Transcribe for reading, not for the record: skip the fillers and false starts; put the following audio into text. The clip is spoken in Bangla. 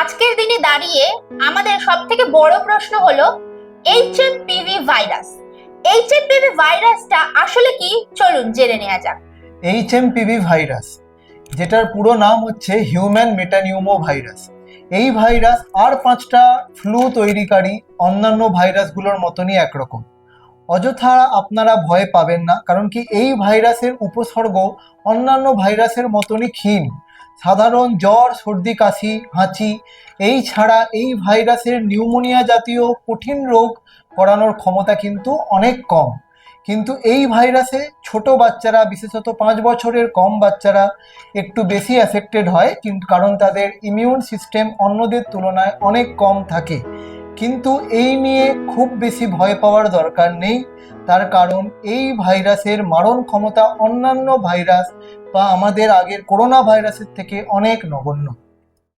আজকের দিনে দাঁড়িয়ে আমাদের সব থেকে বড় প্রশ্ন হলো এইচএমপিভি ভাইরাস। এইচএমপিভি ভাইরাসটা আসলে কি, চলুন জেনে নেওয়া যাক। এইচএমপিভি ভাইরাস, যেটার পুরো নাম হচ্ছে হিউম্যান মেটানিউমো ভাইরাস। এই ভাইরাস আর 5টা ফ্লু তৈরিকারী অন্যান্য ভাইরাসগুলোর মতনই একরকম। অযথা আপনারা ভয় পাবেন না, কারণ কি এই ভাইরাসের উপসর্গ অন্যান্য ভাইরাসের মতনই ক্ষীণ। সাধারণ জ্বর, সর্দি, কাশি, হাঁচি, এই ছাড়া এই ভাইরাসের নিউমোনিয়া জাতীয় কঠিন রোগ করানোর ক্ষমতা কিন্তু অনেক কম। কিন্তু এই ভাইরাসে ছোট বাচ্চারা, বিশেষত 5 বছরের কম বাচ্চারা একটু বেশি অ্যাফেক্টেড হয়, কিন্তু কারণ তাদের ইমিউন সিস্টেম অন্যদের তুলনায় অনেক কম থাকে। কিন্তু এই নিয়ে খুব বেশি ভয় পাওয়ার দরকার নেই, তার কারণ এই ভাইরাসের মারণ ক্ষমতা অন্যান্য ভাইরাস বা আমাদের আগের করোনা ভাইরাসের থেকে অনেক নগণ্য।